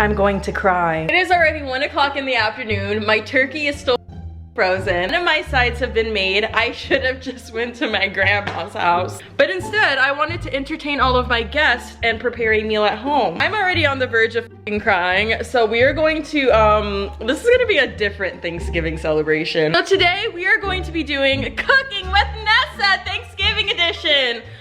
I'm going to cry. It is already 1 o'clock in the afternoon. My turkey is still frozen. None of my sides have been made. I should have just went to my grandma's house. But instead, I wanted to entertain all of my guests and prepare a meal at home. I'm already on the verge of crying, so we are going to, this is gonna be a different Thanksgiving celebration. So today, we are going to be doing Cooking with NESSA Thanksgiving Edition /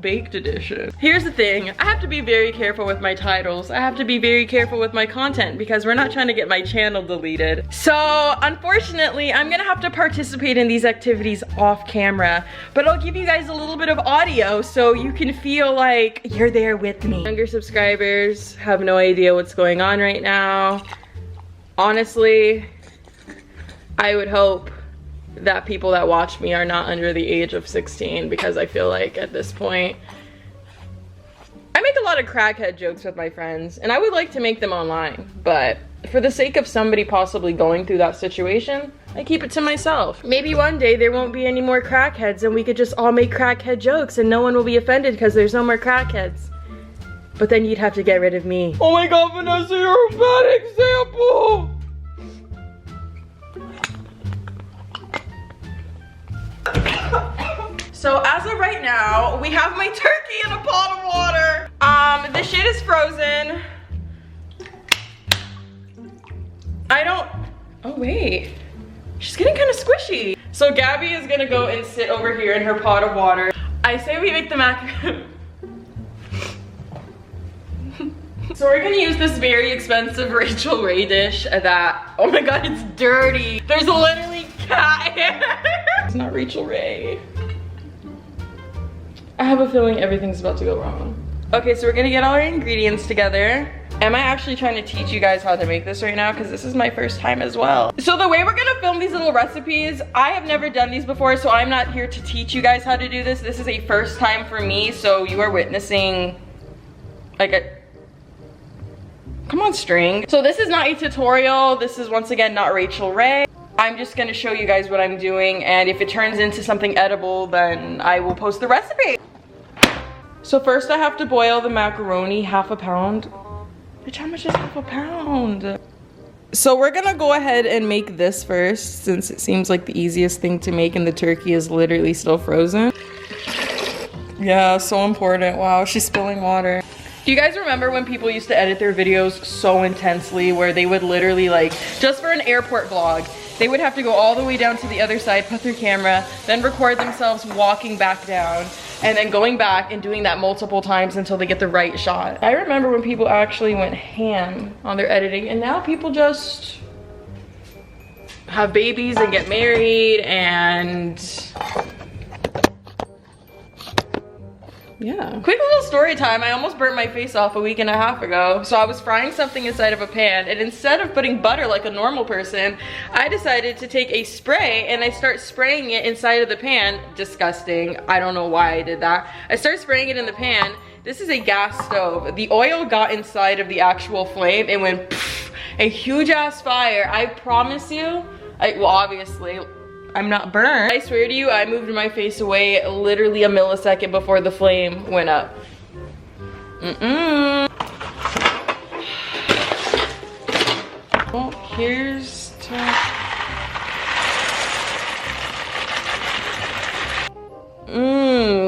baked edition. Here's the thing, I have to be very careful with my titles. I have to be very careful with my content because we're not trying to get my channel deleted. So unfortunately, I'm gonna have to participate in these activities off camera, but I'll give you guys a little bit of audio so you can feel like you're there with me. Younger subscribers have no idea what's going on right now. Honestly, I would hope that people that watch me are not under the age of 16 because I feel like at this point, I make a lot of crackhead jokes with my friends and I would like to make them online, but for the sake of somebody possibly going through that situation, I keep it to myself. Maybe one day there won't be any more crackheads and we could just all make crackhead jokes and no one will be offended because there's no more crackheads. But then you'd have to get rid of me. Oh my God, Vanessa, you're a bad example. So as of right now, we have my turkey in a pot of water. The shit is frozen. Oh wait, she's getting kind of squishy. So Gabby is gonna go and sit over here in her pot of water. I say we make the macaroni. So we're gonna use this very expensive Rachel Ray dish that, oh my God, it's dirty. There's literally cat hair. It's not Rachel Ray. I have a feeling everything's about to go wrong. Okay, so we're gonna get all our ingredients together. Am I actually trying to teach you guys how to make this right now? Because this is my first time as well. So the way we're gonna film these little recipes, I have never done these before, so I'm not here to teach you guys how to do this. This is a first time for me, so you are witnessing like a, come on string. So this is not a tutorial. This is once again not Rachel Ray. I'm just gonna show you guys what I'm doing, and if it turns into something edible, then I will post the recipe. So first I have to boil the macaroni, 1/2 pound. Bitch, how much is 1/2 pound? So we're gonna go ahead and make this first, since it seems like the easiest thing to make and the turkey is literally still frozen. Yeah, so important. Wow, she's spilling water. Do you guys remember when people used to edit their videos so intensely where they would literally like, just for an airport vlog, they would have to go all the way down to the other side, put their camera, then record themselves walking back down, and then going back and doing that multiple times until they get the right shot. I remember when people actually went ham on their editing, and now people just have babies and get married and yeah. Quick little story time. I almost burnt my face off a week and a half ago. So I was frying something inside of a pan, and instead of putting butter like a normal person, I decided to take a spray and I start spraying it inside of the pan. Disgusting. I don't know why I did that. I start spraying it in the pan. This is a gas stove. The oil got inside of the actual flame and went pff, a huge ass fire. I promise you, well obviously, I'm not burned. I swear to you, I moved my face away literally a millisecond before the flame went up. Well, here's to...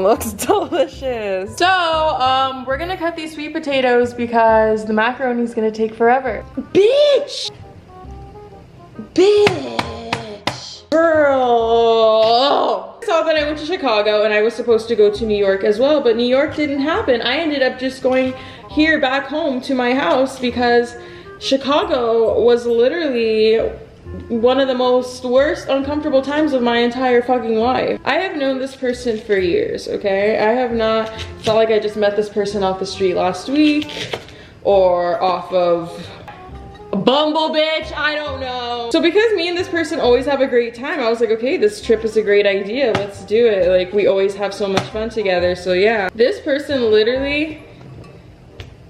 Looks delicious. So, we're gonna cut these sweet potatoes because the macaroni's gonna take forever. Bitch! Girl. I saw that I went to Chicago and I was supposed to go to New York as well, but New York didn't happen. I ended up just going here back home to my house because Chicago was literally one of the most worst uncomfortable times of my entire fucking life. I have known this person for years, okay? I have not, it's not like I just met this person off the street last week or off of Bumble bitch, I don't know. So because me and this person always have a great time, I was like, okay, this trip is a great idea. Let's do it. Like, we always have so much fun together. So yeah, this person literally,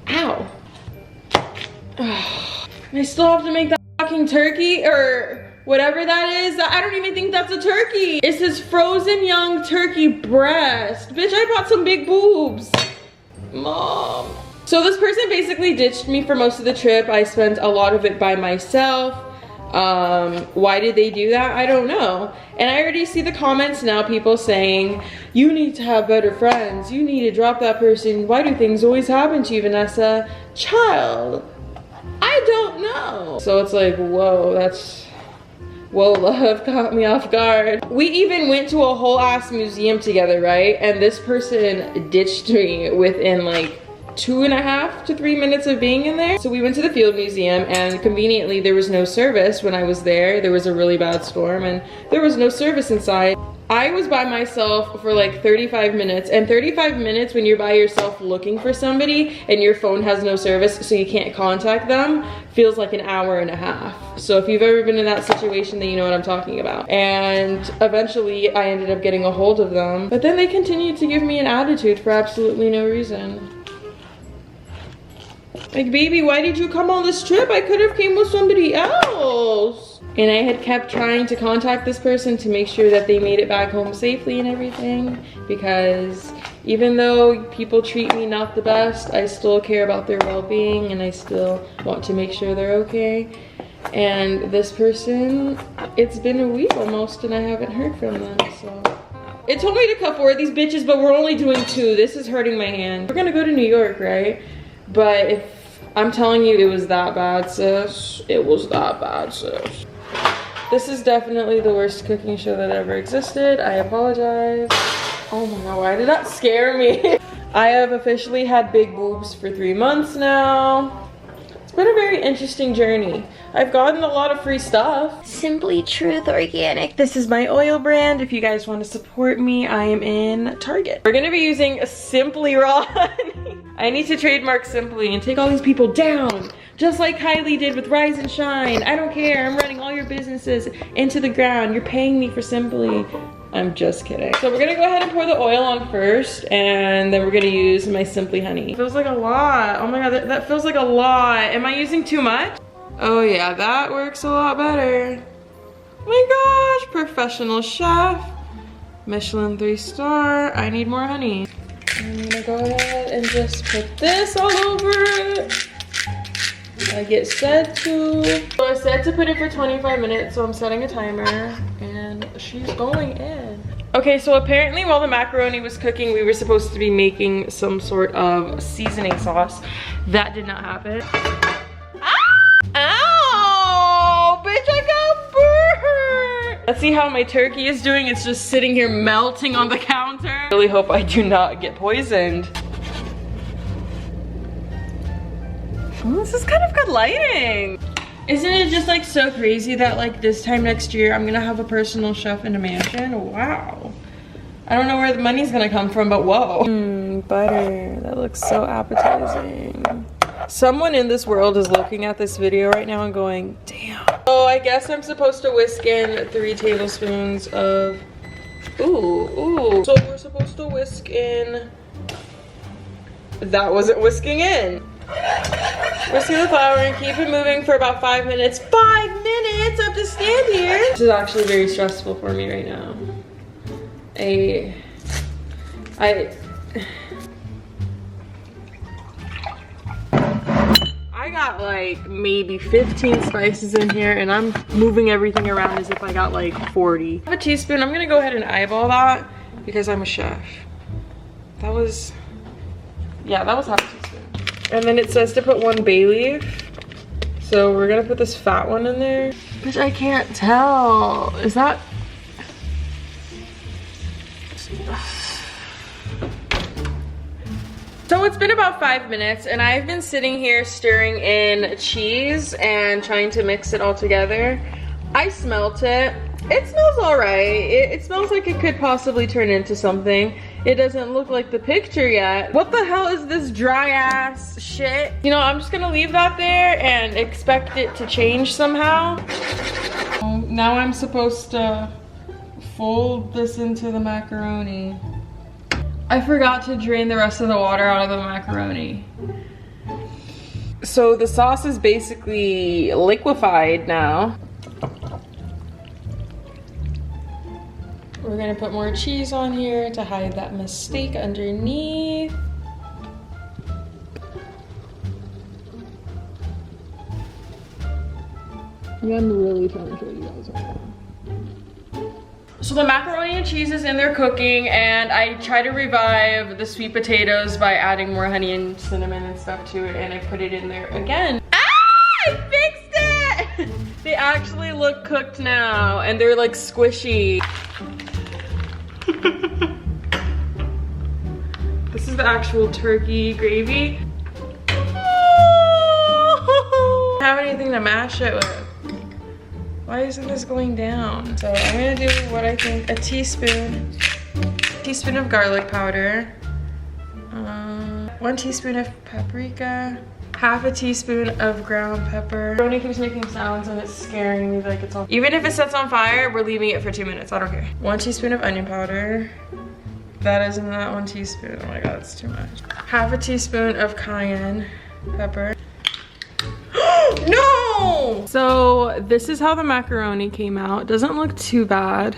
ow. I still have to make that fucking turkey or whatever that is. I don't even think that's a turkey. It says frozen young turkey breast. Bitch, I bought some big boobs. Mom. So this person basically ditched me for most of the trip. I spent a lot of it by myself. Why did they do that? I don't know. And I already see the comments now, people saying, you need to have better friends. You need to drop that person. Why do things always happen to you, Vanessa? Child, I don't know. So it's like, whoa, whoa, love caught me off guard. We even went to a whole ass museum together, right? And this person ditched me within like 2.5 to 3 minutes of being in there. So we went to the Field Museum, and conveniently there was no service when I was there. There was a really bad storm and there was no service inside. I was by myself for like 35 minutes, and 35 minutes when you're by yourself looking for somebody and your phone has no service so you can't contact them feels like an hour and a half. So if you've ever been in that situation, then you know what I'm talking about. And eventually I ended up getting a hold of them, but then they continued to give me an attitude for absolutely no reason. Like, baby, why did you come on this trip? I could have came with somebody else. And I had kept trying to contact this person to make sure that they made it back home safely and everything, because even though people treat me not the best, I still care about their well-being and I still want to make sure they're okay. And this person, it's been a week almost and I haven't heard from them, so. It told me to cut 4 of these bitches, but we're only doing 2. This is hurting my hand. We're gonna go to New York, right? But if I'm telling you, it was that bad, sis. It was that bad, sis. This is definitely the worst cooking show that ever existed. I apologize. Oh my god, why did that scare me? I have officially had big boobs for 3 months now. It's been a very interesting journey. I've gotten a lot of free stuff. Simply Truth Organic. This is my oil brand. If you guys want to support me, I am in Target. We're gonna be using a Simply Raw Honey. I need to trademark Simply and take all these people down, just like Kylie did with Rise and Shine. I don't care, I'm running all your businesses into the ground. You're paying me for Simply. I'm just kidding. So we're gonna go ahead and pour the oil on first, and then we're gonna use my Simply Honey. It feels like a lot. Oh my god, that feels like a lot. Am I using too much? Oh yeah, that works a lot better. Oh my gosh, professional chef. Michelin 3-star. I need more honey. I'm gonna go ahead and just put this all over it. I get set to. So I said to put it for 25 minutes, so I'm setting a timer, and she's going in. Okay, so apparently while the macaroni was cooking, we were supposed to be making some sort of seasoning sauce. That did not happen. Ow! Bitch, I got burned! Let's see how my turkey is doing. It's just sitting here melting on the counter. I really hope I do not get poisoned. Oh, this is kind of good lighting. Isn't it just like so crazy that like this time next year I'm gonna have a personal chef in a mansion? Wow. I don't know where the money's gonna come from, but whoa. Butter, that looks so appetizing. Someone in this world is looking at this video right now and going, damn. Oh, I guess I'm supposed to whisk in 3 tablespoons of, ooh. So we're supposed to whisk in, that wasn't whisking in. Whisking the flour and keep it moving for about 5 minutes. 5 minutes? I have to stand here. This is actually very stressful for me right now. I got like maybe 15 spices in here and I'm moving everything around as if I got like 40. I have a teaspoon. I'm gonna go ahead and eyeball that because I'm a chef. That was half a teaspoon. And then it says to put 1 bay leaf. So we're gonna put this fat one in there. Which I can't tell. Is that? So it's been about 5 minutes and I've been sitting here stirring in cheese and trying to mix it all together. I smelt it. It smells all right. It smells like it could possibly turn into something. It doesn't look like the picture yet. What the hell is this dry ass shit? You know, I'm just gonna leave that there and expect it to change somehow. Now I'm supposed to fold this into the macaroni. I forgot to drain the rest of the water out of the macaroni. So the sauce is basically liquefied now. We're gonna put more cheese on here to hide that mistake underneath. Yeah, I'm really trying to show you guys right now. So the macaroni and cheese is in there cooking, and I try to revive the sweet potatoes by adding more honey and cinnamon and stuff to it, and I put it in there again. Ah! I fixed it! They actually look cooked now, and they're like squishy. This is the actual turkey gravy. I don't have anything to mash it with. Why isn't this going down? So I'm gonna do what I think, a teaspoon of garlic powder, 1 teaspoon of paprika, half a teaspoon of ground pepper. Brony keeps making sounds and it's scaring me like it's on. Even if it sets on fire, we're leaving it for 2 minutes, I don't care. 1 teaspoon of onion powder. That is not 1 teaspoon, oh my god, it's too much. Half a teaspoon of cayenne pepper. No! So this is how the macaroni came out. Doesn't look too bad,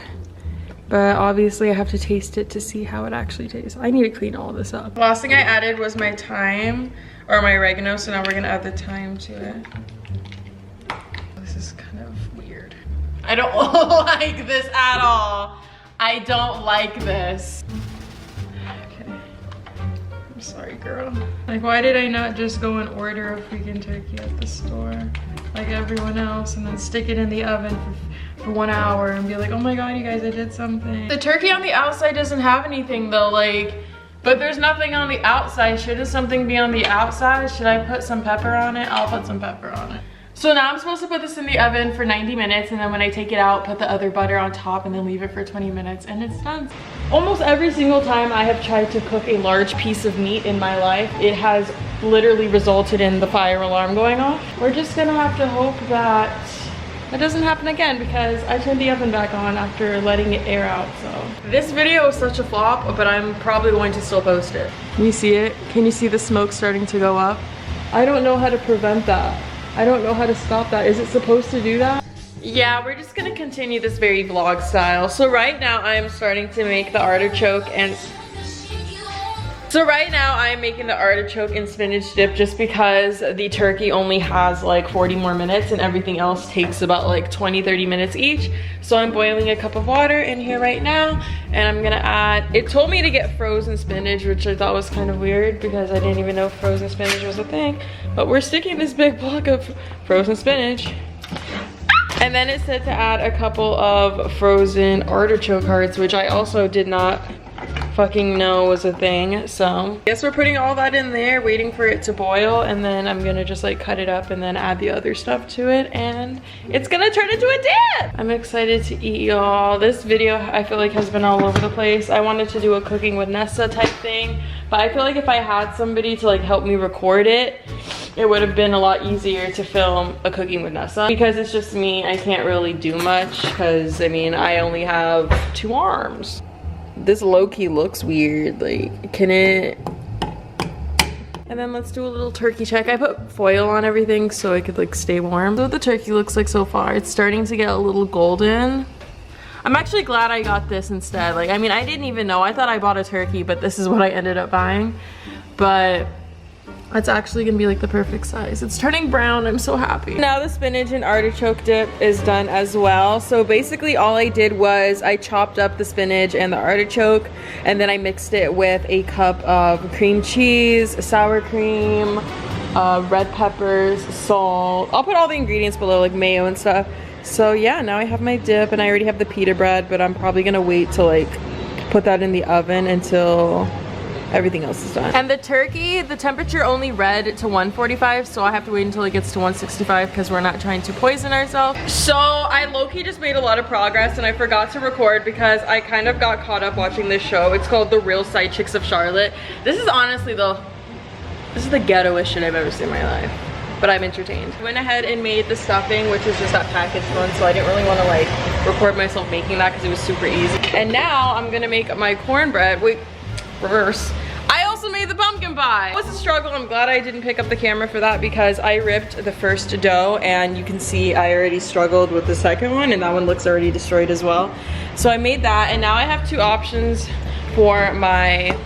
but obviously I have to taste it to see how it actually tastes. I need to clean all this up. Last thing I added was my thyme, or my oregano, so now we're gonna add the thyme to it. This is kind of weird. I don't like this at all. I don't like this. I'm sorry, girl. Like, why did I not just go and order a freaking turkey at the store like everyone else and then stick it in the oven for 1 hour and be like, oh my god, you guys, I did something. The turkey on the outside doesn't have anything though, like, but there's nothing on the outside. Shouldn't something be on the outside? Should I put some pepper on it? I'll put some pepper on it. So now I'm supposed to put this in the oven for 90 minutes, and then when I take it out, put the other butter on top and then leave it for 20 minutes and it's done. Almost every single time I have tried to cook a large piece of meat in my life, it has literally resulted in the fire alarm going off. We're just gonna have to hope that it doesn't happen again, because I turned the oven back on after letting it air out, so. This video is such a flop, but I'm probably going to still post it. Can you see it? Can you see the smoke starting to go up? I don't know how to prevent that. I don't know how to stop that. Is it supposed to do that? Yeah, we're just gonna continue this very vlog style. So right now I'm starting to make the artichoke and making the artichoke and spinach dip just because the turkey only has like 40 more minutes and everything else takes about like 20-30 minutes each. So I'm boiling a cup of water in here right now, and I'm gonna add, it told me to get frozen spinach, which I thought was kind of weird because I didn't even know frozen spinach was a thing, but we're sticking this big block of frozen spinach. And then it said to add a couple of frozen artichoke hearts, which I also did not fucking know was a thing. So I guess we're putting all that in there, waiting for it to boil, and then I'm gonna just like cut it up and then add the other stuff to it, and it's gonna turn into a dip. I'm excited to eat, y'all. This video I feel like has been all over the place. I wanted to do a cooking with NESSA type thing, but I feel like if I had somebody to like help me record it, it would have been a lot easier to film a cooking with NESSA. Because it's just me, I can't really do much, because I mean, I only have 2 arms. This low-key looks weird, like, can it? And then let's do a little turkey check. I put foil on everything so it could like stay warm. So what the turkey looks like so far, it's starting to get a little golden. I'm actually glad I got this instead. Like, I mean, I didn't even know, I thought I bought a turkey, but this is what I ended up buying. But it's actually gonna be like the perfect size. It's turning brown, I'm so happy. Now the spinach and artichoke dip is done as well. So basically all I did was I chopped up the spinach and the artichoke, and then I mixed it with a cup of cream cheese, sour cream, red peppers, salt. I'll put all the ingredients below, like mayo and stuff. So yeah, now I have my dip, and I already have the pita bread, but I'm probably gonna wait to like put that in the oven until everything else is done. And the turkey, the temperature only read to 145, so I have to wait until it gets to 165 because we're not trying to poison ourselves. So I low-key just made a lot of progress, and I forgot to record because I kind of got caught up watching this show. It's called The Real Side Chicks of Charlotte. This is honestly the ghettoest shit I've ever seen in my life, but I'm entertained. I went ahead and made the stuffing, which is just that packaged one, so I didn't really want to like record myself making that because it was super easy. And now I'm gonna make my cornbread. Wait, reverse. I also made the pumpkin pie. It was a struggle. I'm glad I didn't pick up the camera for that because I ripped the first dough, and you can see I already struggled with the second one, and that one looks already destroyed as well. So I made that, and now I have 2 options for my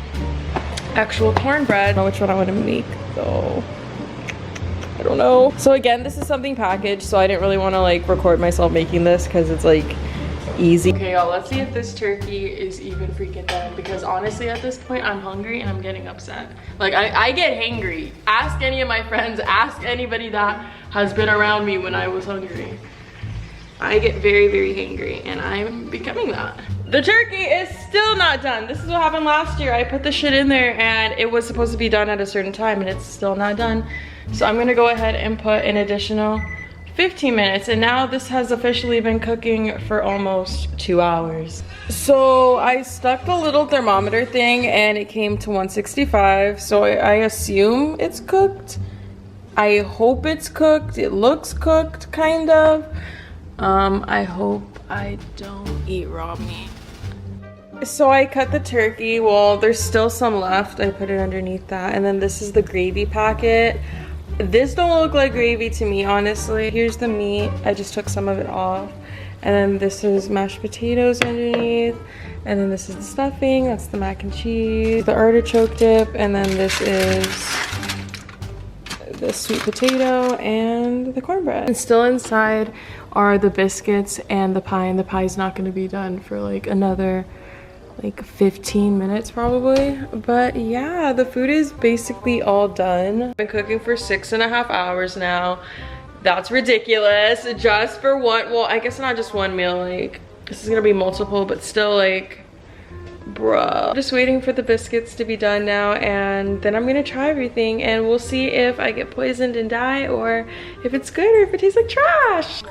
actual cornbread. I don't know which one I want to make though. I don't know. So again, this is something packaged, so I didn't really want to like record myself making this because it's like easy. Okay, y'all, let's see if this turkey is even freaking done, because honestly at this point I'm hungry and I'm getting upset. Like I get hangry. Ask any of my friends, ask anybody that has been around me when I was hungry. I get very, very hangry and I'm becoming that. The turkey is still not done. This is what happened last year. I put the shit in there and it was supposed to be done at a certain time and it's still not done. So I'm gonna go ahead and put an additional 15 minutes, and now this has officially been cooking for almost 2 hours. So I stuck the little thermometer thing and it came to 165, so I assume it's cooked. I hope it's cooked. It looks cooked, kind of. I hope I don't eat raw meat. So I cut the turkey. Well, there's still some left. I put it underneath that, and then this is the gravy packet. This don't look like gravy to me, honestly. Here's the meat. I just took some of it off. And then this is mashed potatoes underneath. And then this is the stuffing. That's the mac and cheese. The artichoke dip. And then this is the sweet potato and the cornbread. And still inside are the biscuits and the pie. And the pie's not going to be done for like another like 15 minutes probably. But yeah, the food is basically all done. I've been cooking for 6.5 hours now. That's ridiculous. Just for one, well, I guess not just one meal, like this is gonna be multiple, but still like, bruh. Just waiting for the biscuits to be done now, and then I'm gonna try everything and we'll see if I get poisoned and die, or if it's good, or if it tastes like trash.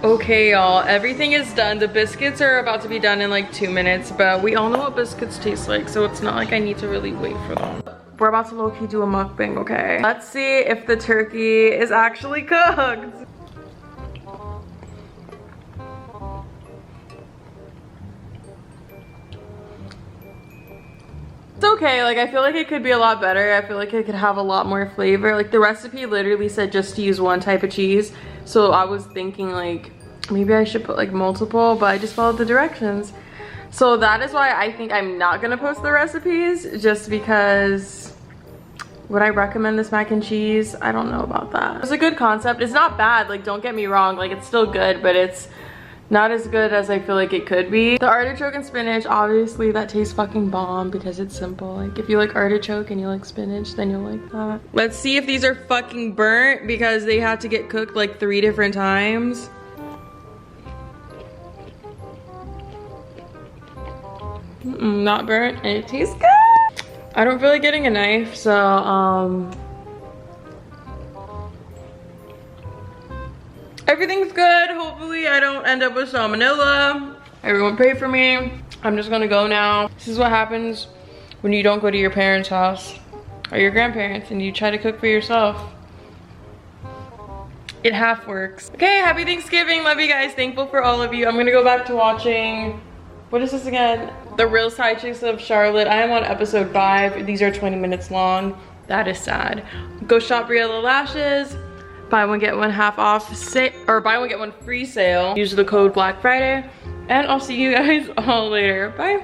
Okay, y'all, everything is done. The biscuits are about to be done in like 2 minutes, but we all know what biscuits taste like, so it's not like I need to really wait for them. We're about to low-key do a mukbang, okay? Let's see if the turkey is actually cooked. It's okay, like I feel like it could be a lot better. I feel like it could have a lot more flavor. Like the recipe literally said just to use one type of cheese. So I was thinking like, maybe I should put like multiple, but I just followed the directions. So that is why I think I'm not gonna post the recipes, just because would I recommend this mac and cheese? I don't know about that. It's a good concept. It's not bad, like don't get me wrong, like it's still good, but it's not as good as I feel like it could be. The artichoke and spinach, obviously that tastes fucking bomb because it's simple. Like if you like artichoke and you like spinach, then you'll like that. Let's see if these are fucking burnt because they had to get cooked like 3 different times. Not burnt, and it tastes good. I don't feel like getting a knife, so everything's good. Hopefully I don't end up with salmonella. Everyone pray for me. I'm just gonna go now. This is what happens when you don't go to your parents' house or your grandparents and you try to cook for yourself. It half works. Okay, happy Thanksgiving. Love you guys. Thankful for all of you. I'm gonna go back to watching, what is this again? The Real Side Chicks of Charlotte. I am on episode 5. These are 20 minutes long. That is sad. Go shop Briella Lashes. Buy one, get one half off, or buy one, get one free sale. Use the code Black Friday. And I'll see you guys all later. Bye.